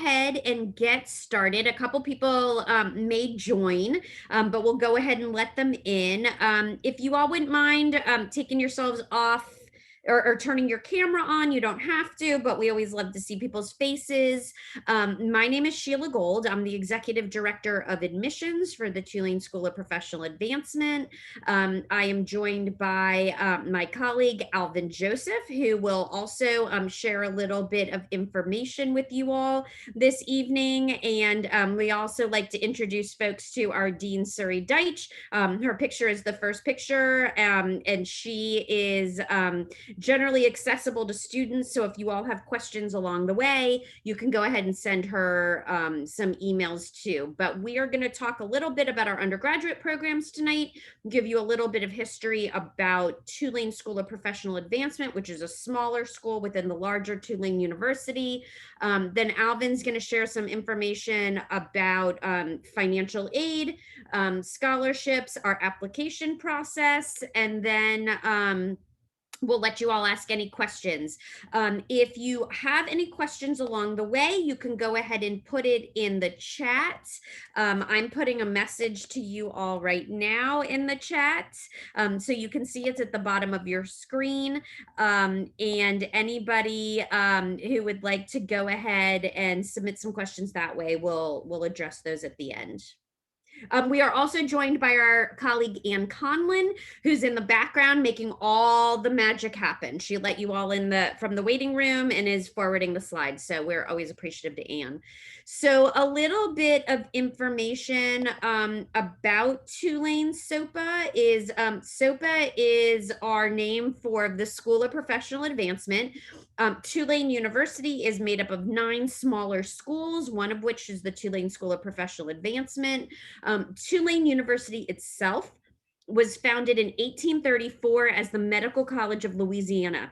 ahead and get started. A couple people may join, but we'll go ahead and let them in. If you all wouldn't mind taking yourselves off or turning your camera on, you don't have to, but we always love to see people's faces. My name is Sheila Gold. I'm the Executive Director of Admissions for the Tulane School of Professional Advancement. I am joined by my colleague, Alvin Joseph, who will also share a little bit of information with you all this evening. And we also like to introduce folks to our Dean Surrey Deitch. Her picture is the first picture, and she is generally accessible to students. So if you all have questions along the way, you can go ahead and send her some emails too. But we are going to talk a little bit about our undergraduate programs tonight, give you a little bit of history about Tulane School of Professional Advancement, which is a smaller school within the larger Tulane University. Then Alvin's going to share some information about financial aid, scholarships, our application process, and then we'll let you all ask any questions. If you have any questions along the way, you can go ahead and put it in the chat. I'm putting a message to you all right now in the chat. So you can see it's at the bottom of your screen. And anybody who would like to go ahead and submit some questions that way, we'll address those at the end. We are also joined by our colleague Ann Conlon, who's in the background making all the magic happen. She let you all in from the waiting room and is forwarding the slides. So we're always appreciative to Ann. So a little bit of information about Tulane SOPA is SOPA is our name for the School of Professional Advancement. Tulane University is made up of 9 smaller schools, one of which is the Tulane School of Professional Advancement. Tulane University itself was founded in 1834 as the Medical College of Louisiana.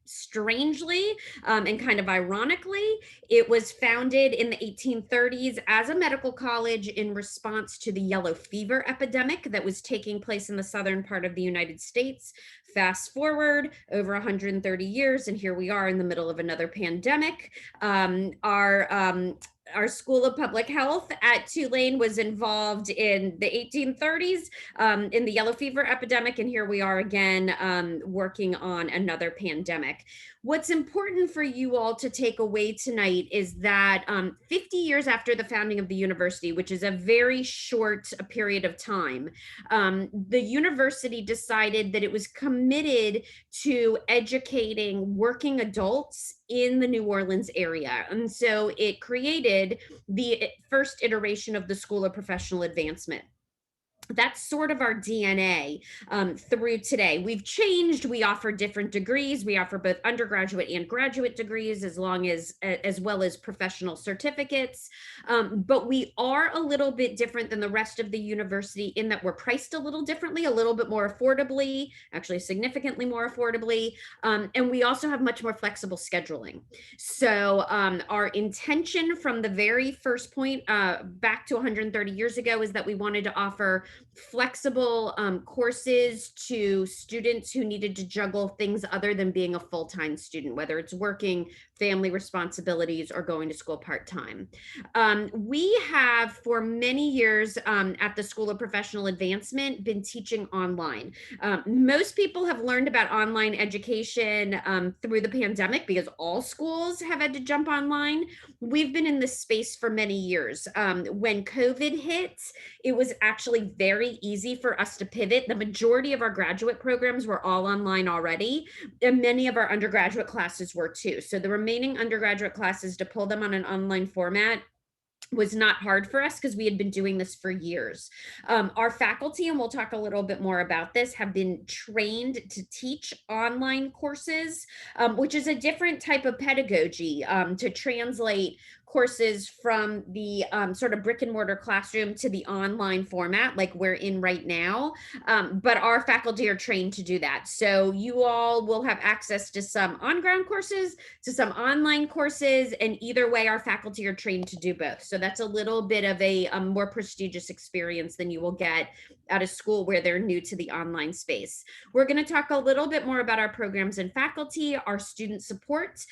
Strangely and kind of ironically, it was founded in the 1830s as a medical college in response to the yellow fever epidemic that was taking place in the southern part of the United States. Fast forward over 130 years, and here we are in the middle of another pandemic. Our School of Public Health at Tulane was involved in the 1830s in the yellow fever epidemic, and here we are again working on another pandemic. What's important for you all to take away tonight is that 50 years after the founding of the university, which is a very short period of time, the university decided that it was committed to educating working adults in the New Orleans area. And so it created the first iteration of the School of Professional Advancement. That's sort of our DNA through today. We've changed. We offer different degrees. We offer both undergraduate and graduate degrees, as well as professional certificates. But we are a little bit different than the rest of the university in that we're priced a little differently, a little bit more affordably, actually significantly more affordably. And we also have much more flexible scheduling. So our intention from the very first point back to 130 years ago is that we wanted to offer flexible courses to students who needed to juggle things other than being a full-time student, whether it's working, family responsibilities, or going to school part-time. We have for many years at the School of Professional Advancement been teaching online. Most people have learned about online education through the pandemic because all schools have had to jump online. We've been in this space for many years. When COVID hit, it was actually very easy for us to pivot. The majority of our graduate programs were all online already, and many of our undergraduate classes were too. So the remaining undergraduate classes, to pull them on an online format was not hard for us because we had been doing this for years. Our faculty, and we'll talk a little bit more about this, have been trained to teach online courses, which is a different type of pedagogy to translate courses from the sort of brick and mortar classroom to the online format like we're in right now. But our faculty are trained to do that. So you all will have access to some on-ground courses, to some online courses, and either way our faculty are trained to do both. So that's a little bit of a more prestigious experience than you will get at a school where they're new to the online space. We're going to talk a little bit more about our programs and faculty, our student support.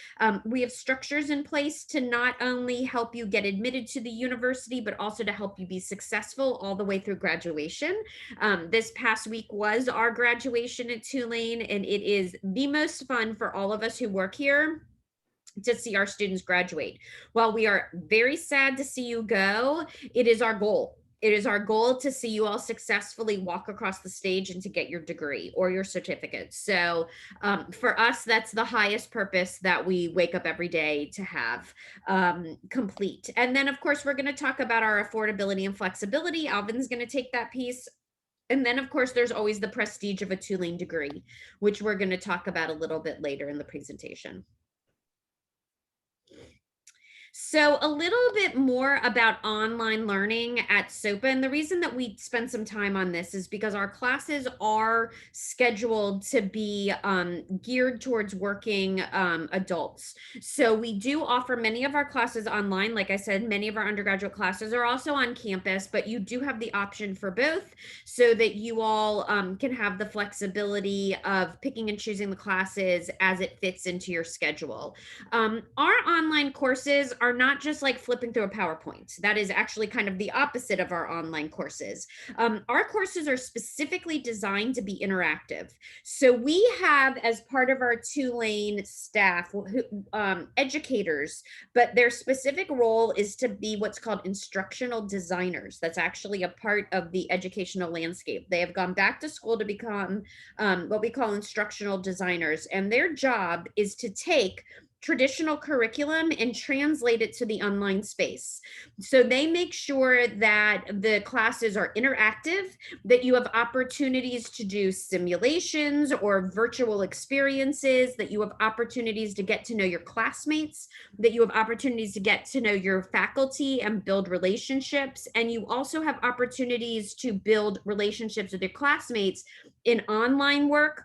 We have structures in place to not only help you get admitted to the university, but also to help you be successful all the way through graduation. This past week was our graduation at Tulane, and it is the most fun for all of us who work here to see our students graduate. While we are very sad to see you go, it is our goal. It is our goal to see you all successfully walk across the stage and to get your degree or your certificate. So for us, that's the highest purpose that we wake up every day to have complete. And then, of course, we're going to talk about our affordability and flexibility. Alvin's going to take that piece. And then, of course, there's always the prestige of a Tulane degree, which we're going to talk about a little bit later in the presentation. So a little bit more about online learning at SOPA. And the reason that we spend some time on this is because our classes are scheduled to be geared towards working adults. So we do offer many of our classes online. Like I said, many of our undergraduate classes are also on campus, but you do have the option for both so that you all can have the flexibility of picking and choosing the classes as it fits into your schedule. Our online courses are not just like flipping through a PowerPoint. That is actually kind of the opposite of our online courses. Our courses are specifically designed to be interactive. So we have, as part of our Tulane staff, educators, but their specific role is to be what's called instructional designers. That's actually a part of the educational landscape. They have gone back to school to become what we call instructional designers, and their job is to take traditional curriculum and translate it to the online space. So they make sure that the classes are interactive, that you have opportunities to do simulations or virtual experiences, that you have opportunities to get to know your classmates, that you have opportunities to get to know your faculty and build relationships. And you also have opportunities to build relationships with your classmates in online work,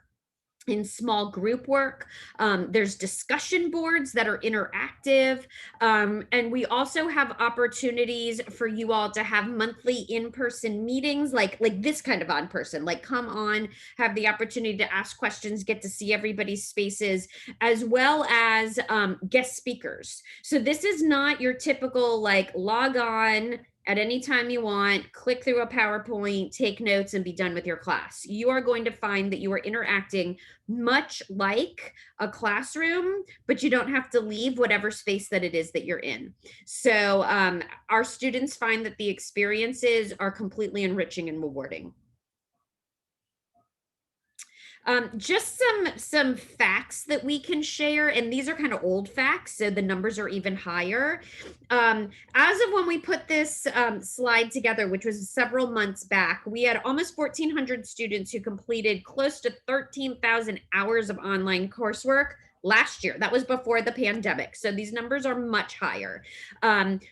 in small group work. There's discussion boards that are interactive. And we also have opportunities for you all to have monthly in-person meetings, like this kind of on-person, like come on, have the opportunity to ask questions, get to see everybody's spaces, as well as guest speakers. So this is not your typical like log on at any time you want, click through a PowerPoint, take notes, and be done with your class. You are going to find that you are interacting much like a classroom, but you don't have to leave whatever space that it is that you're in. So our students find that the experiences are completely enriching and rewarding. Just some facts that we can share, and these are kind of old facts, so the numbers are even higher. As of when we put this slide together, which was several months back, we had almost 1,400 students who completed close to 13,000 hours of online coursework last year. That was before the pandemic. So these numbers are much higher.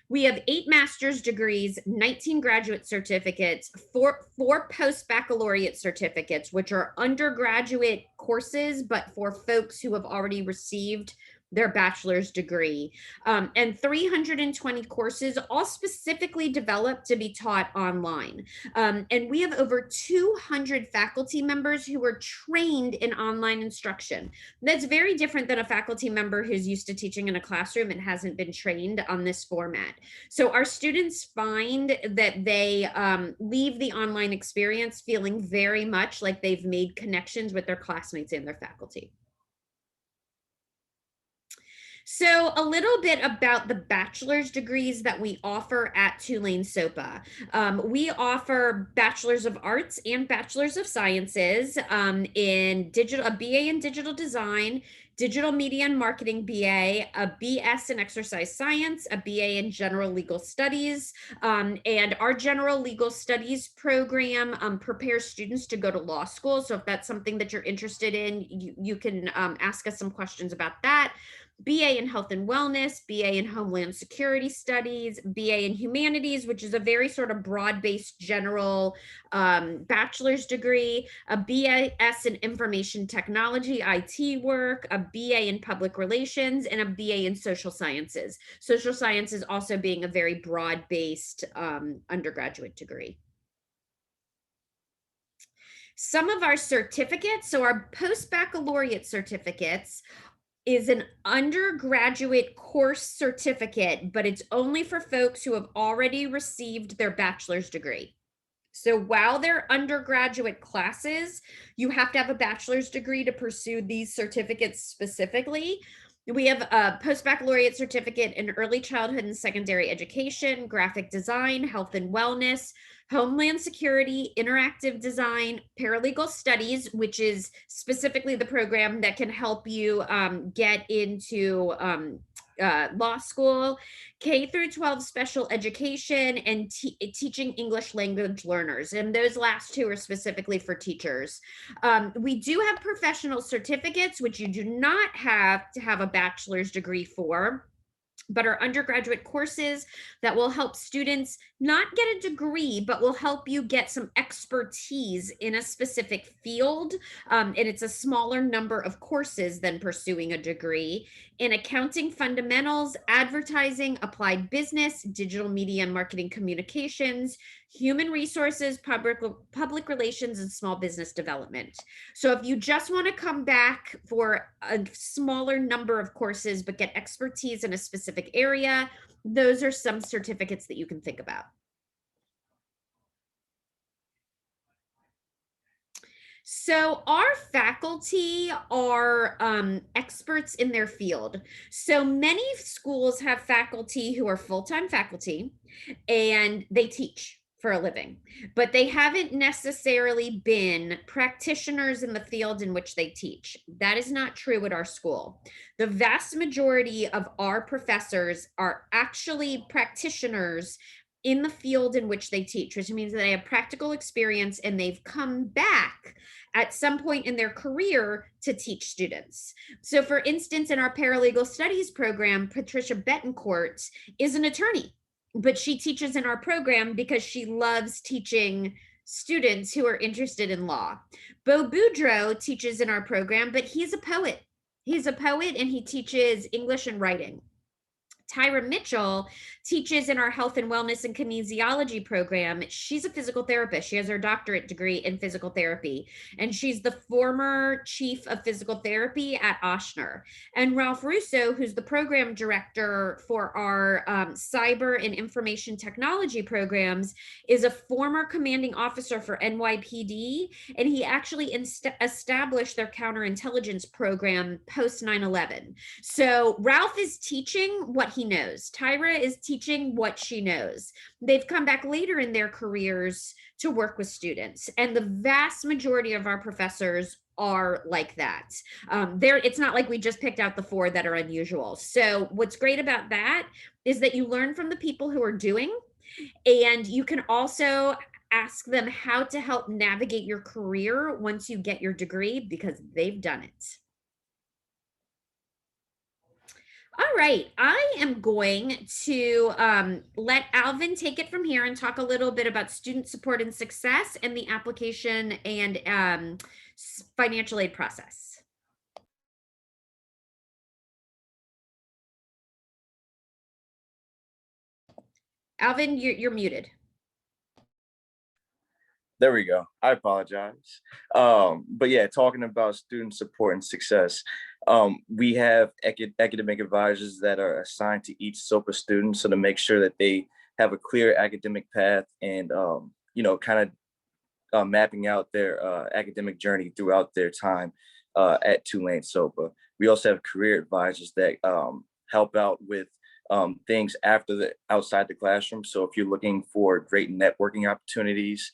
We have 8 master's degrees, 19 graduate certificates, four post-baccalaureate certificates, which are undergraduate courses, but for folks who have already received their bachelor's degree, and 320 courses, all specifically developed to be taught online. And we have over 200 faculty members who are trained in online instruction. That's very different than a faculty member who's used to teaching in a classroom and hasn't been trained on this format. So our students find that they leave the online experience feeling very much like they've made connections with their classmates and their faculty. So a little bit about the bachelor's degrees that we offer at Tulane SOPA. We offer Bachelor's of Arts and Bachelor's of Sciences in digital, a BA in Digital Design, Digital Media and Marketing BA, a BS in Exercise Science, a BA in General Legal Studies, and our General Legal Studies program prepares students to go to law school. So if that's something that you're interested in, you can ask us some questions about that. BA in Health and Wellness, BA in Homeland Security Studies, BA in Humanities, which is a very sort of broad-based general bachelor's degree, a BS in Information Technology, IT work, a BA in Public Relations, and a BA in Social Sciences. Social Sciences also being a very broad-based undergraduate degree. Some of our certificates, so our post-baccalaureate certificates, is an undergraduate course certificate, but it's only for folks who have already received their bachelor's degree. So while they're undergraduate classes, you have to have a bachelor's degree to pursue these certificates specifically. We have a post-baccalaureate certificate in early childhood and secondary education, graphic design, health and wellness, Homeland Security, interactive design, paralegal studies, which is specifically the program that can help you get into law school, K through 12 special education, and teaching English language learners. And those last two are specifically for teachers. We do have professional certificates, which you do not have to have a bachelor's degree for, but are undergraduate courses that will help students not get a degree, but will help you get some expertise in a specific field. And it's a smaller number of courses than pursuing a degree in accounting fundamentals, advertising, applied business, digital media and marketing communications, human resources, public relations, and small business development. So if you just want to come back for a smaller number of courses, but get expertise in a specific area, those are some certificates that you can think about. So our faculty are experts in their field. So many schools have faculty who are full-time faculty and they teach for a living, but they haven't necessarily been practitioners in the field in which they teach. That is not true at our school. The vast majority of our professors are actually practitioners in the field in which they teach, which means that they have practical experience and they've come back at some point in their career to teach students. So for instance, in our paralegal studies program, Patricia Betancourt is an attorney, but she teaches in our program because she loves teaching students who are interested in law. Bo Boudreau teaches in our program, but he's a poet. He's a poet and he teaches English and writing. Tyra Mitchell teaches in our health and wellness and kinesiology program. She's a physical therapist. She has her doctorate degree in physical therapy, and she's the former chief of physical therapy at Ochsner. And Ralph Russo, who's the program director for our cyber and information technology programs, is a former commanding officer for NYPD, and he actually established their counterintelligence program post 9/11. So Ralph is teaching what he knows. Tyra is teaching what she knows. They've come back later in their careers to work with students, and the vast majority of our professors are like that. It's not like we just picked out the four that are unusual. So what's great about that is that you learn from the people who are doing, and you can also ask them how to help navigate your career once you get your degree because they've done it. All right, I am going to let Alvin take it from here and talk a little bit about student support and success and the application and financial aid process. Alvin, you're muted. There we go. I apologize. But yeah, talking about student support and success, we have academic advisors that are assigned to each SOPA student, so to make sure that they have a clear academic path and kind of mapping out their academic journey throughout their time at Tulane SOPA. We also have career advisors that help out with things outside the classroom. So if you're looking for great networking opportunities,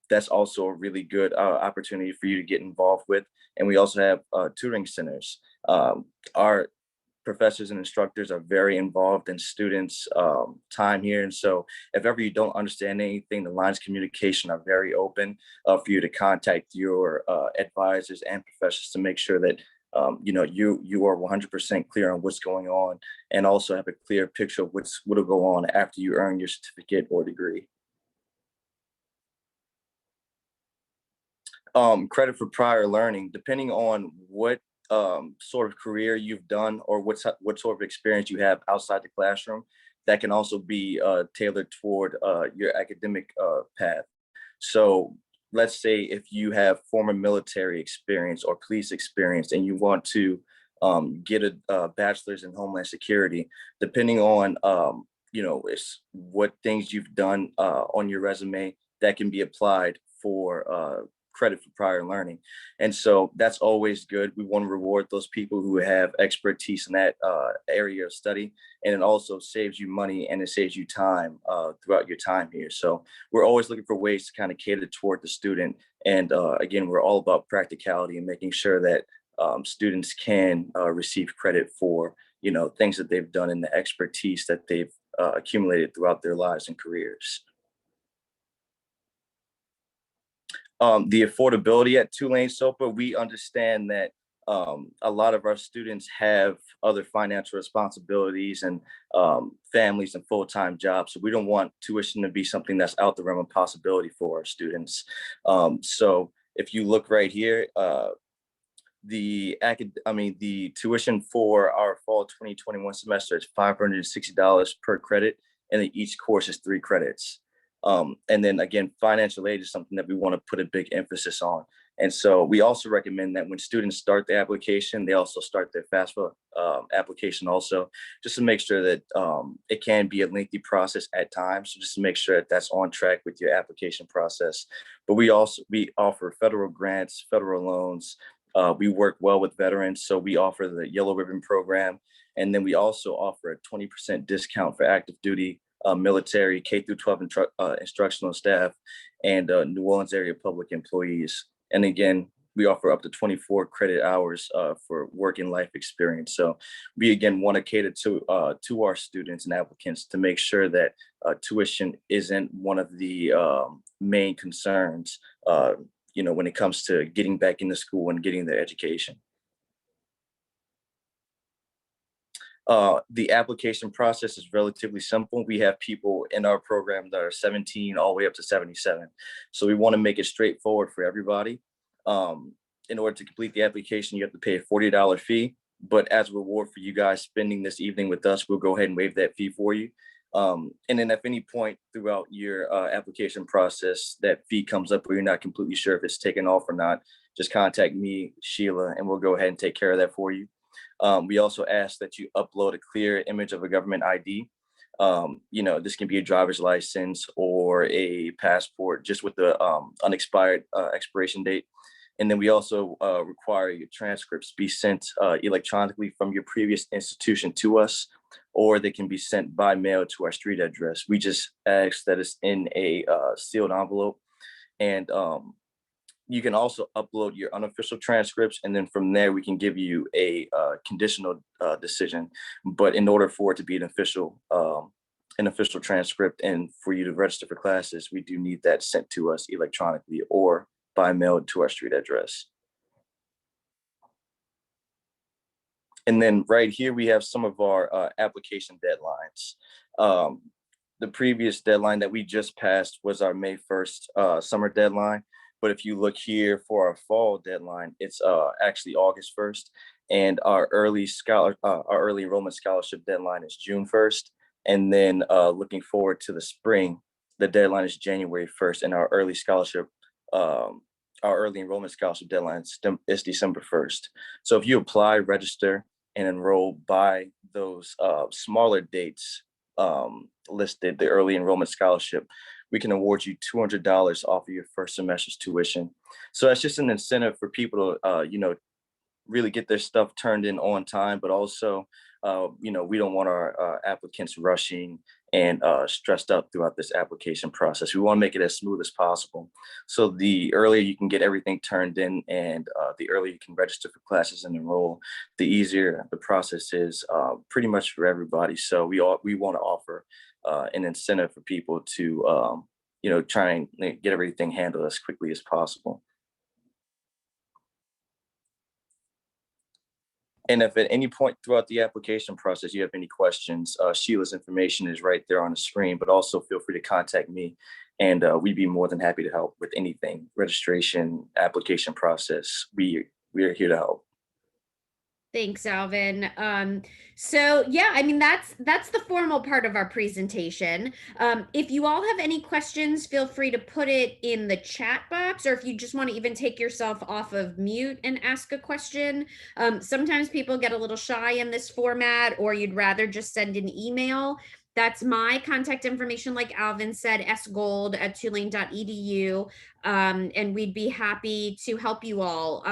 that's also a really good opportunity for you to get involved with. And we also have tutoring centers. Our professors and instructors are very involved in students' time here. And so if ever you don't understand anything, the lines of communication are very open for you to contact your advisors and professors to make sure that you are 100% clear on what's going on, and also have a clear picture of what'll go on after you earn your certificate or degree. Credit for prior learning, depending on what sort of career you've done or what sort of experience you have outside the classroom, that can also be tailored toward your academic path. So let's say if you have former military experience or police experience and you want to get a bachelor's in Homeland Security, depending on what things you've done on your resume, that can be applied for credit for prior learning. And so that's always good. We want to reward those people who have expertise in that area of study. And it also saves you money and it saves you time throughout your time here. So we're always looking for ways to kind of cater toward the student. And again, we're all about practicality and making sure that students can receive credit for, things that they've done and the expertise that they've accumulated throughout their lives and careers. The affordability at Tulane SOPA, we understand that a lot of our students have other financial responsibilities and families and full-time jobs. So we don't want tuition to be something that's out the realm of possibility for our students. So if you look right here, the tuition for our fall 2021 semester is $560 per credit, and then each course is 3 credits. And then again, financial aid is something that we want to put a big emphasis on. And so we also recommend that when students start the application, they also start their FAFSA application also, just to make sure that it can be a lengthy process at times. So just to make sure that that's on track with your application process. But we offer federal grants, federal loans. We work well with veterans. So we offer the Yellow Ribbon program. And then we also offer a 20% discount for active duty military, K through 12 instructional staff, and New Orleans area public employees. And again, we offer up to 24 credit hours for work and life experience. So we again want to cater to our students and applicants to make sure that tuition isn't one of the main concerns, when it comes to getting back into school and getting their education. The application process is relatively simple. We have people in our program that are 17 all the way up to 77. So we want to make it straightforward for everybody. In order to complete the application, you have to pay a $40 fee. But as a reward for you guys spending this evening with us, we'll go ahead and waive that fee for you. And then at any point throughout your application process, that fee comes up where you're not completely sure if it's taken off or not, just contact me, Sheila, and we'll go ahead and take care of that for you. We also ask that you upload a clear image of a government ID. This can be a driver's license or a passport just with the unexpired expiration date. And then we also require your transcripts be sent electronically from your previous institution to us, or they can be sent by mail to our street address. We just ask that it's in a sealed envelope. And you can also upload your unofficial transcripts, and then from there we can give you a conditional decision. But in order for it to be an official transcript and for you to register for classes, we do need that sent to us electronically or by mail to our street address. And then right here we have some of our application deadlines. The previous deadline that we just passed was our May 1st summer deadline. But if you look here for our fall deadline, it's actually August 1st. And our early enrollment scholarship deadline is June 1st. And then looking forward to the spring, the deadline is January 1st. And our early enrollment scholarship deadline is December 1st. So if you apply, register, and enroll by those smaller dates listed, the early enrollment scholarship, we can award you $200 off of your first semester's tuition. So that's just an incentive for people to, really get their stuff turned in on time, but also, we don't want our applicants rushing and stressed out throughout this application process. We want to make it as smooth as possible. So the earlier you can get everything turned in and the earlier you can register for classes and enroll, the easier the process is pretty much for everybody. So we want to offer an incentive for people to, try and get everything handled as quickly as possible. And if at any point throughout the application process you have any questions, Sheila's information is right there on the screen, but also feel free to contact me, and we'd be more than happy to help with anything, registration, application process. We are here to help. Thanks, Alvin. So yeah, I mean, that's the formal part of our presentation. If you all have any questions, feel free to put it in the chat box, or if you just want to even take yourself off of mute and ask a question. Sometimes people get a little shy in this format, or you'd rather just send an email. That's my contact information, like Alvin said, sgold@tulane.edu, and we'd be happy to help you all.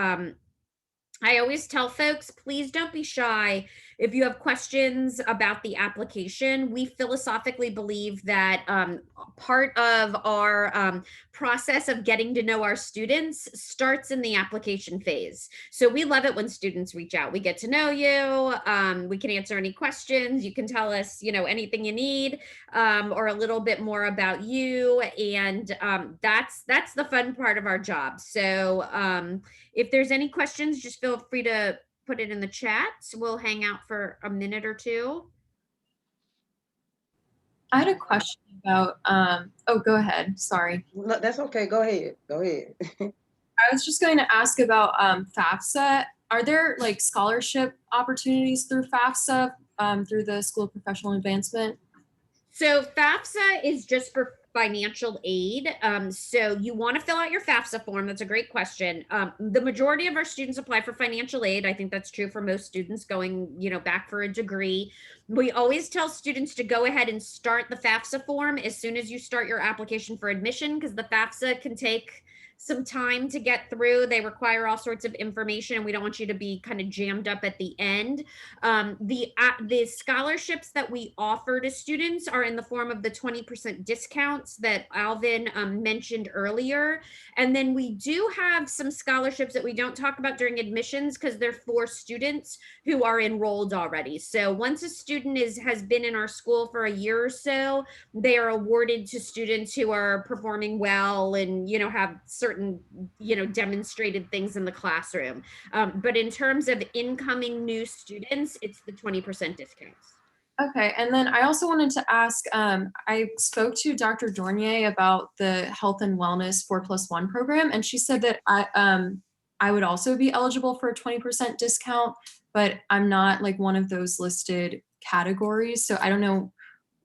I always tell folks, please don't be shy. If you have questions about the application, we philosophically believe that part of our process of getting to know our students starts in the application phase. So we love it when students reach out. We get to know you. We can answer any questions. You can tell us, anything you need, or a little bit more about you. And that's the fun part of our job. So if there's any questions, just feel free to put it in the chat. We'll hang out for a minute or two. I had a question about, oh, go ahead. Sorry. No, that's okay. Go ahead. Go ahead. I was just going to ask about FAFSA. Are there like scholarship opportunities through FAFSA, through the School of Professional Advancement? So FAFSA is just for financial aid. So you want to fill out your FAFSA form. That's a great question. The majority of our students apply for financial aid. I think that's true for most students going, back for a degree. We always tell students to go ahead and start the FAFSA form as soon as you start your application for admission, because the FAFSA can take some time to get through. They require all sorts of information, and we don't want you to be kind of jammed up at the end. The scholarships that we offer to students are in the form of the 20% discounts that Alvin mentioned earlier. And then we do have some scholarships that we don't talk about during admissions because they're for students who are enrolled already. So once a student has been in our school for a year or so, they are awarded to students who are performing well and, have certain, demonstrated things in the classroom. But in terms of incoming new students, it's the 20% discounts. Okay, and then I also wanted to ask, I spoke to Dr. Dornier about the Health and Wellness 4+1 program, and she said that I would also be eligible for a 20% discount, but I'm not like one of those listed categories. So I don't know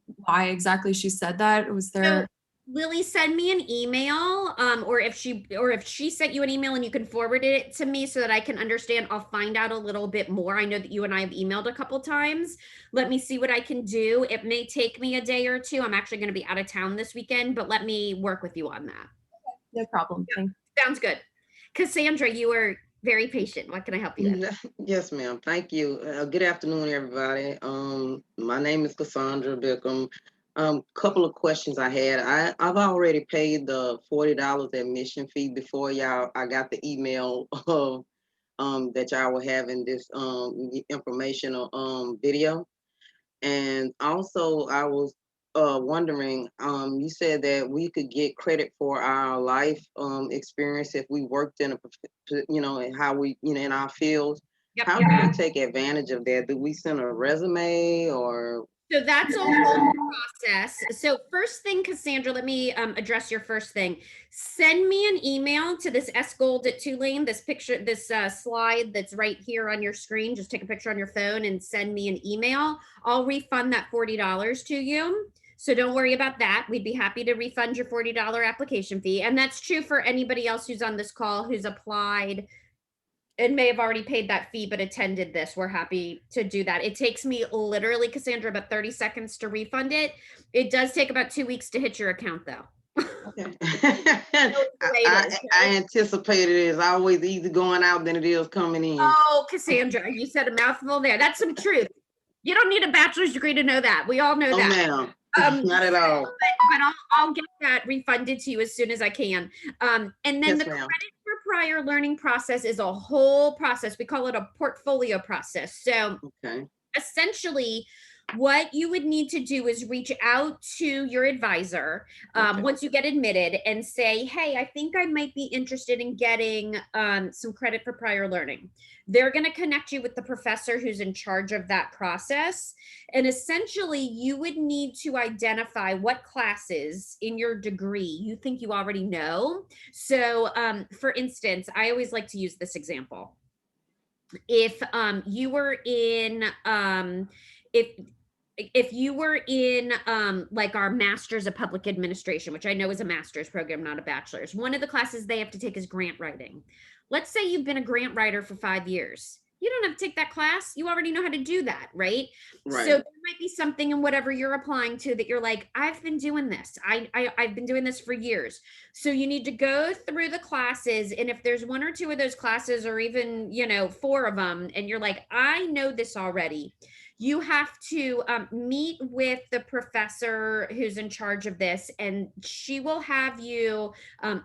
why exactly she said that. Was there... Lily, send me an email, or if she sent you an email and you can forward it to me so that I can understand. I'll find out a little bit more. I know that you and I have emailed a couple times. Let me see what I can do. It may take me a day or two. I'm actually going to be out of town this weekend, but let me work with you on that. No problem. Yeah, sounds good. Cassandra, you were very patient. What can I help you with? Yes, ma'am. Thank you. Good afternoon, everybody. My name is Cassandra Bickham. Couple of questions I had. I've already paid the $40 admission fee before I got the email of that y'all were having this informational video. And also I was wondering, you said that we could get credit for our life experience if we worked in and how we, in our fields. Yep. How do we take advantage of that? Do we send a resume or? So that's a whole process. So first thing, Cassandra, let me address your first thing. Send me an email to this sgold@tulane, this picture, this slide that's right here on your screen. Just take a picture on your phone and send me an email. I'll refund that $40 to you. So don't worry about that. We'd be happy to refund your $40 application fee. And that's true for anybody else who's on this call who's applied and may have already paid that fee but attended this. We're happy to do that. It takes me literally, Cassandra, about 30 seconds to refund it. It does take about 2 weeks to hit your account though. Okay. I anticipated it is always easier going out than it is coming in. Oh, Cassandra, you said a mouthful there. That's some truth. You don't need a bachelor's degree to know that. We all know that. Ma'am. Not at all. But I'll get that refunded to you as soon as I can. And then yes, the credit for prior learning process is a whole process. We call it a portfolio process. So essentially, What you would need to do is reach out to your advisor once you get admitted and say, hey, I think I might be interested in getting some credit for prior learning. They're going to connect you with the professor who's in charge of that process. And essentially, you would need to identify what classes in your degree you think you already know. So, for instance, I always like to use this example. If you were in if you were in like our master's of public administration, which I know is a master's program, not a bachelor's, one of the classes they have to take is grant writing. Let's say you've been a grant writer for 5 years. You don't have to take that class. You already know how to do that, right? Right. So there might be something in whatever you're applying to that you're like, I've been doing this. I've been doing this for years. So you need to go through the classes. And if there's 1 or 2 of those classes, or even, 4 of them, and you're like, I know this already, you have to meet with the professor who's in charge of this, and she will have you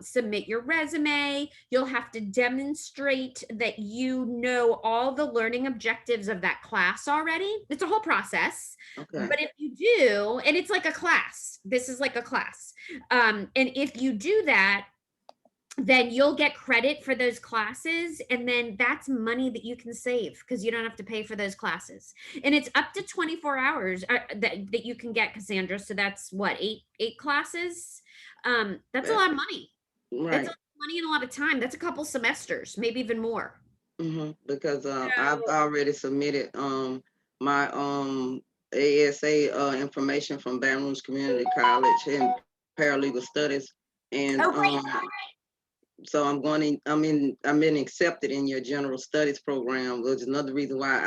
submit your resume. You'll have to demonstrate that you know all the learning objectives of that class already. It's a whole process. Okay. But if you do, and it's like a class, this is like a class. And if you do that, then you'll get credit for those classes. And then that's money that you can save because you don't have to pay for those classes. And it's up to 24 hours that you can get, Cassandra. So that's what, eight classes? That's a lot of money. Right. That's a lot of money and a lot of time. That's a couple semesters, maybe even more. Because I've already submitted my ASA information from Baton Rouge Community College in paralegal studies, and so I'm been accepted in your general studies program, which is another reason why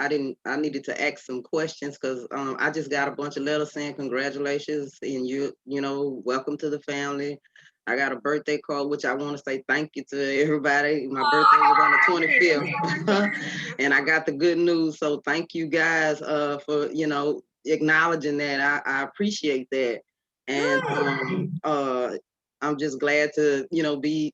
I needed to ask some questions, because I just got a bunch of letters saying congratulations and you know, welcome to the family. I got a birthday card, which I want to say thank you to everybody. My birthday was on the 25th, and I got the good news. So thank you guys for, acknowledging that. I appreciate that. And I'm just glad to, be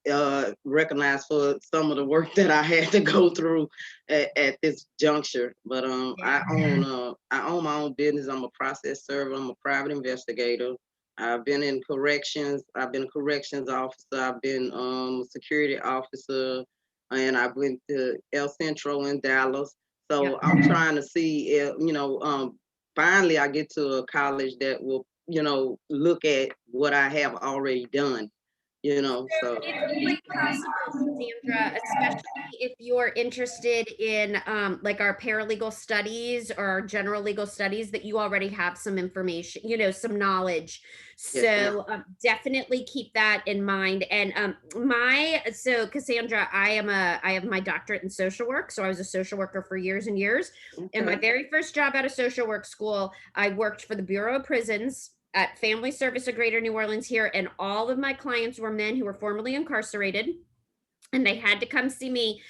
recognized for some of the work that I had to go through at this juncture. But I own my own business. I'm a process server. I'm a private investigator. I've been in corrections. I've been a corrections officer. I've been a security officer, and I went to El Centro in Dallas. So I'm trying to see if, finally I get to a college that will, look at what I have already done. So it's quite possible, Sandra, especially if you're interested in like our paralegal studies or our general legal studies, that you already have some information, some knowledge. So definitely keep that in mind. And so Cassandra, I have my doctorate in social work. So I was a social worker for years and years. And my very first job out of social work school, I worked for the Bureau of Prisons at Family Service of Greater New Orleans here, and all of my clients were men who were formerly incarcerated, and they had to come see me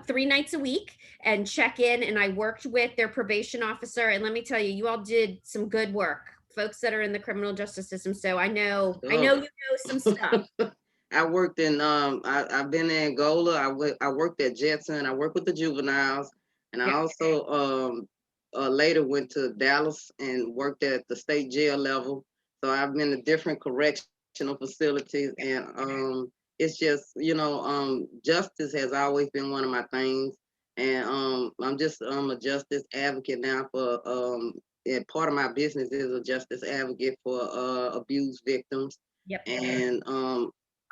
3 nights a week and check in, and I worked with their probation officer. And let me tell you, you all did some good work, folks that are in the criminal justice system. So I know you know some stuff. I worked in I've been in Angola. I worked at Jetson. I worked with the juveniles, and I also later went to Dallas and worked at the state jail level. So I've been to different correctional facilities, and it's just, justice has always been one of my things. And I'm a justice advocate now for and part of my business is a justice advocate for abused victims. And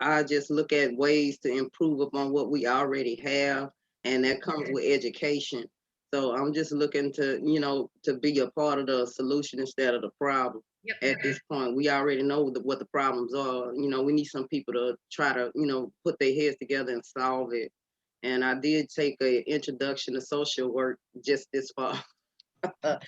I just look at ways to improve upon what we already have, and that comes with education. So I'm just looking to, to be a part of the solution instead of the problem. At this point, we already know what the problems are. We need some people to try to, put their heads together and solve it. And I did take an introduction to social work just this fall. Well,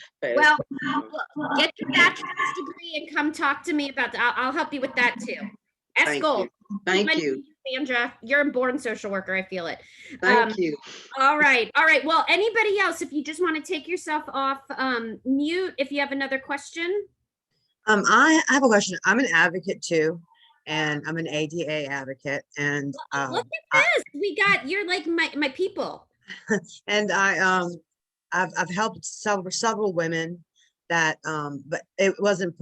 get your bachelor's degree and come talk to me about that. I'll help you with that too. S-Gold. Thank you, Sandra. You're a born social worker. I feel it. Thank you. All right. Well, anybody else, if you just want to take yourself off mute, if you have another question. I have a question. I'm an advocate too, and I'm an ADA advocate. And look at this. You're like my people. And I've helped several women that, but it wasn't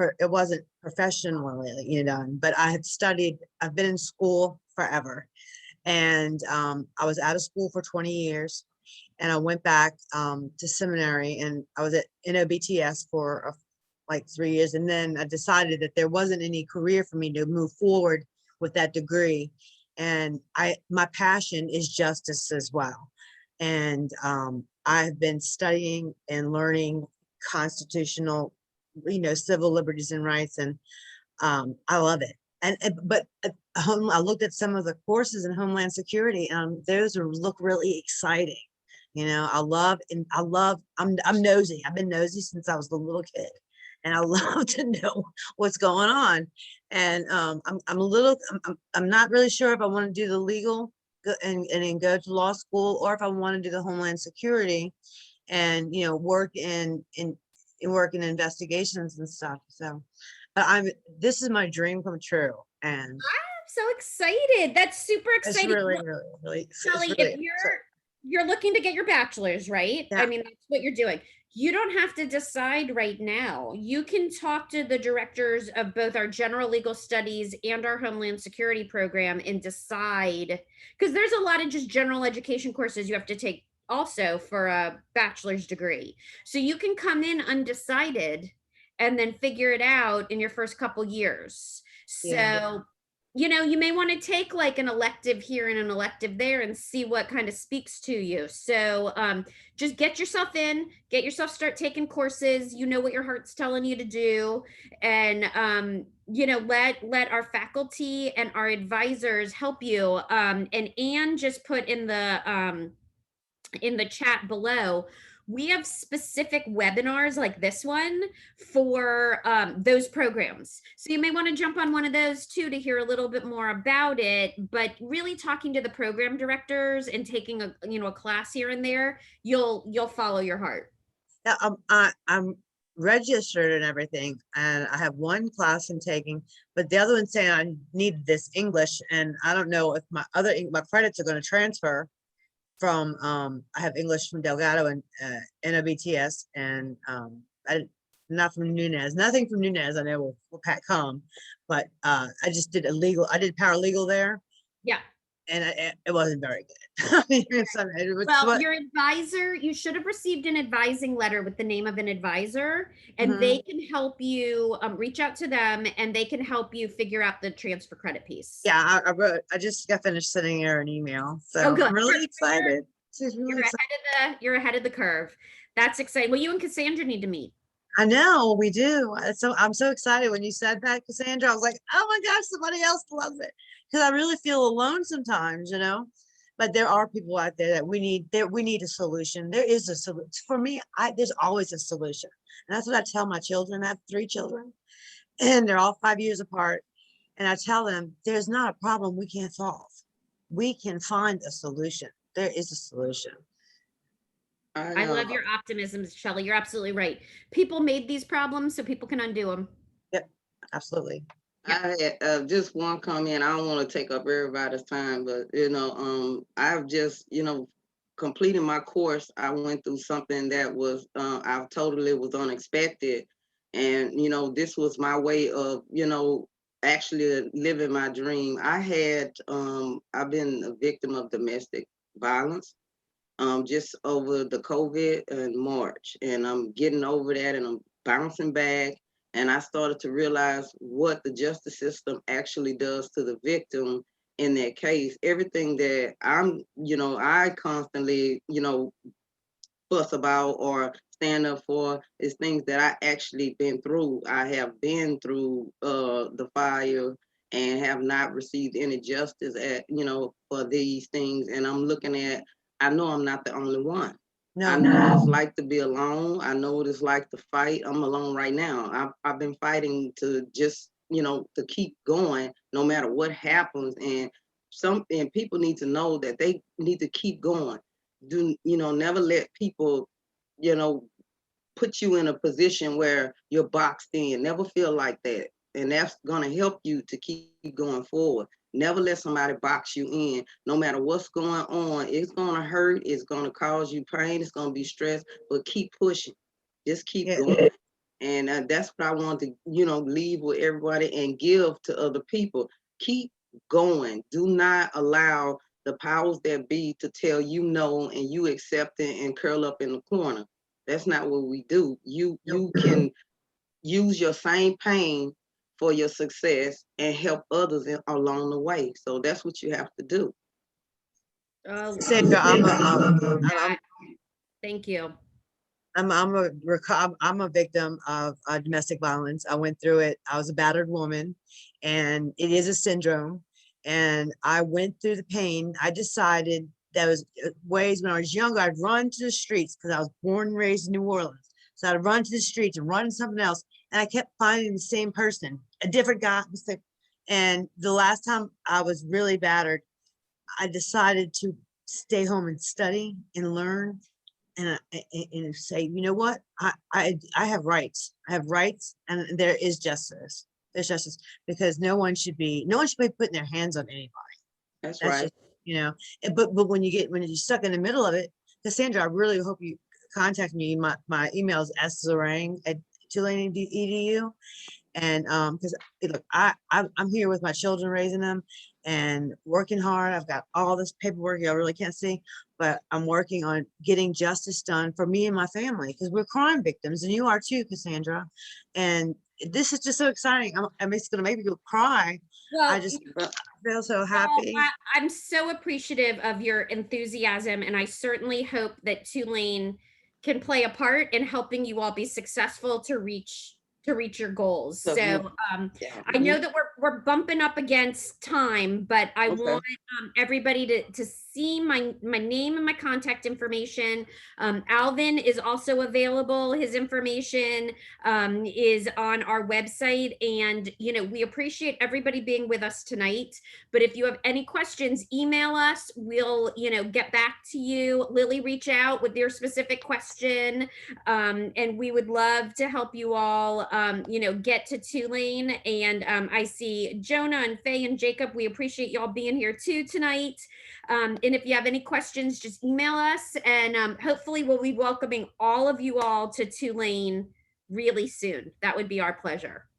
professionally done, but I've been in school forever. And I was out of school for 20 years, and I went back to seminary, and I was at NOBTS for like 3 years. And then I decided that there wasn't any career for me to move forward with that degree. And my passion is justice as well. And I've been studying and learning constitutional, civil liberties and rights, and I love it. But I looked at some of the courses in Homeland Security, and those look really exciting. I'm nosy. I've been nosy since I was a little kid, and I love to know what's going on. And I'm not really sure if I want to do the legal and then go to law school, or if I want to do the Homeland Security and work in investigations and stuff. So, but this is my dream come true, and I'm so excited. That's super it's exciting. really Shelly, if you're looking to get your bachelor's, right? Yeah. I mean, that's what you're doing. You don't have to decide right now. You can talk to the directors of both our general legal studies and our Homeland Security program and decide, because there's a lot of just general education courses you have to take also for a bachelor's degree. So you can come in undecided and then figure it out in your first couple years. So, you may want to take like an elective here and an elective there and see what kind of speaks to you. So just get yourself start taking courses, what your heart's telling you to do. And, let our faculty and our advisors help you. And Anne just put in the chat below, we have specific webinars like this one for those programs. So you may want to jump on one of those too to hear a little bit more about it, but really talking to the program directors and taking a class here and there, you'll follow your heart. Yeah, I'm registered and everything, and I have one class I'm taking, but the other one's saying I need this English, and I don't know if my credits are going to transfer from I have English from Delgado and NOBTS, and not from Nunez. Nothing from Nunez. I know will come, but I did paralegal there. Yeah. And it wasn't very good. Your advisor, you should have received an advising letter with the name of an advisor, and they can help you reach out to them, and they can help you figure out the transfer credit piece. Yeah, I just got finished sending her an email. So good. I'm really excited. She's really excited. You're ahead of the curve. That's exciting. Well, you and Cassandra need to meet. I know we do. So I'm so excited when you said that, Cassandra. I was like, oh my gosh, somebody else loves it. Because I really feel alone sometimes, but there are people out there that we need a solution. There is a solution. For me, there's always a solution. And that's what I tell my children. I have 3 children, and they're all 5 years apart. And I tell them, there's not a problem we can't solve. We can find a solution. There is a solution. I love your optimism, Shelley. You're absolutely right. People made these problems so people can undo them. Yep, absolutely. I had just one comment. I don't want to take up everybody's time, but I've just completed my course. I went through something that was I totally was unexpected, and this was my way of actually living my dream. I've been a victim of domestic violence just over the COVID in March, and I'm getting over that, and I'm bouncing back. And I started to realize what the justice system actually does to the victim in that case. Everything that I constantly, fuss about or stand up for is things that I actually been through. I have been through the fire and have not received any justice for these things. And I'm looking at, I know I'm not the only one. No. I know what it's like to be alone. I know what it's like to fight. I'm alone right now. I've been fighting to just, to keep going no matter what happens. And people need to know that they need to keep going. Never let people, put you in a position where you're boxed in. Never feel like that. And that's going to help you to keep going forward. Never let somebody box you in. No matter what's going on, it's going to hurt. It's going to cause you pain. It's going to be stress, but keep pushing. Just keep going. And that's what I want to, leave with everybody and give to other people. Keep going. Do not allow the powers that be to tell you no and you accept it and curl up in the corner. That's not what we do. You can use your same pain for your success and help others along the way. So that's what you have to do. Sandra, Thank you. I'm a victim of domestic violence. I went through it. I was a battered woman, and it is a syndrome. And I went through the pain. I decided there was ways when I was younger, I'd run to the streets because I was born and raised in New Orleans. So I'd run to the streets and run something else. And I kept finding the same person, a different guy. And the last time I was really battered, I decided to stay home and study and learn and say, you know what, I have rights. I have rights, and there is justice. There's justice because no one should be putting their hands on anybody. That's right. Just, but when you're stuck in the middle of it, Cassandra, I really hope you contact me. My email is szarang@tulane.edu. And because look, I'm here with my children, raising them and working hard. I've got all this paperwork I really can't see, but I'm working on getting justice done for me and my family because we're crime victims, and you are too, Cassandra. And this is just so exciting. It's going to make me cry. Well, I just feel so happy. I'm so appreciative of your enthusiasm, and I certainly hope that Tulane can play a part in helping you all be successful to reach your goals. So I know that we're bumping up against time, but I want everybody to see my name and my contact information. Alvin is also available. His information is on our website, and we appreciate everybody being with us tonight. But if you have any questions, email us. We'll get back to you. Lily, reach out with your specific question, and we would love to help you all get to Tulane. And I see Jonah and Faye and Jacob. We appreciate y'all being here too tonight. And if you have any questions, just email us, and hopefully we'll be welcoming all of you all to Tulane really soon. That would be our pleasure.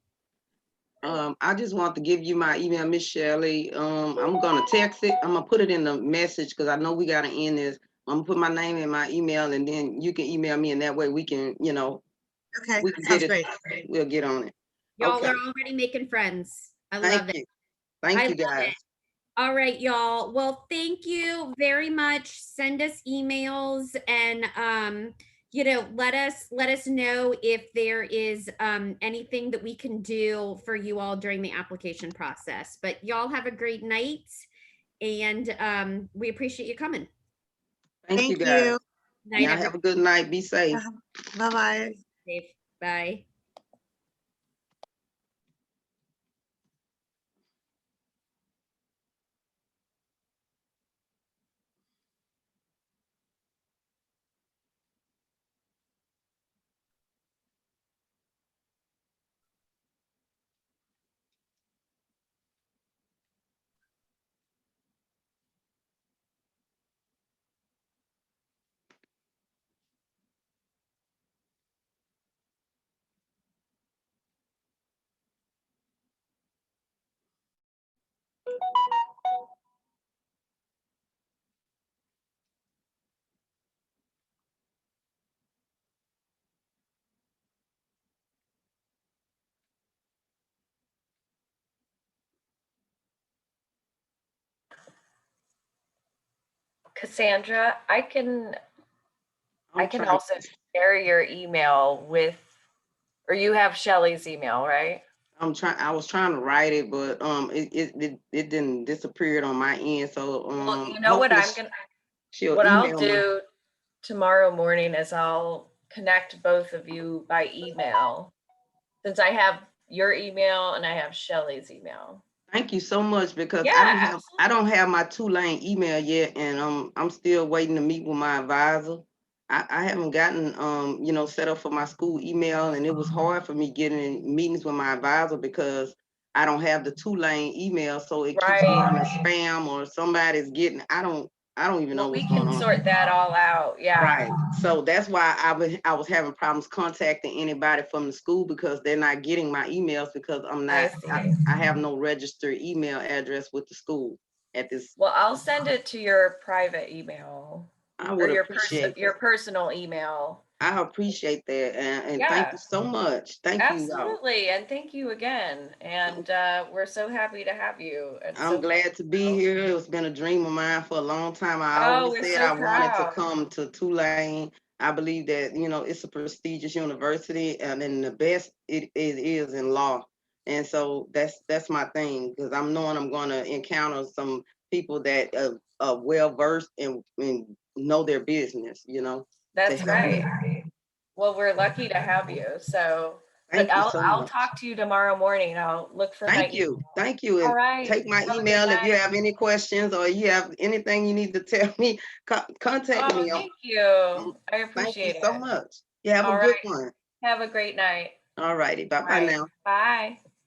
I just want to give you my email, Miss Shelley. I'm gonna text it. I'm gonna put it in the message because I know we gotta end this. I'm gonna put my name in my email, and then you can email me, and that way we can, okay, we can sounds get it. great. We'll get on it. Y'all are already making friends. I love it. Thank you, guys. All right, y'all. Well, thank you very much. Send us emails, and let us know if there is anything that we can do for you all during the application process. But y'all have a great night, and we appreciate you coming. Thank you, guys. Night, y'all have a good night. Be safe. Bye-bye. Safe. Bye. Cassandra, I can also share your email with, or you have Shelley's email, right? I was trying to write it, but it didn't disappear on my end. So well, you know what I'll do tomorrow morning is I'll connect both of you by email, since I have your email and I have Shelley's email. Thank you so much, because I don't have my Tulane email yet, and I'm still waiting to meet with my advisor. I haven't gotten set up for my school email, and it was hard for me getting in meetings with my advisor because I don't have the Tulane email, so it keeps going to spam or somebody's getting. I don't I don't even know we what's going can on. sort that all out. Yeah. Right. So that's why I was having problems contacting anybody from the school because they're not getting my emails because I have no registered email address with the school at this. Well, I'll send it to your private email. I would appreciate your personal email. I appreciate that. And Yeah. thank you so much. Thank you. Absolutely. And thank you again. And we're so happy to have you. I'm glad to be here. It's been a dream of mine for a long time. I always said I wanted to come to Tulane. I believe that, you know, it's a prestigious university and then the best it is in law. And so that's my thing because I'm knowing I'm going to encounter some people that are well versed and know their business, you know. That's right. Well, we're lucky to have you. So, but I'll talk to you tomorrow morning. I'll look for Thank you. Thank you. And all right. take my email if you have any questions or you have anything you need to tell me, contact me. Thank you. I appreciate it. Thank you so much. You have a good one. Have a great night. All righty. Bye-bye now. Bye.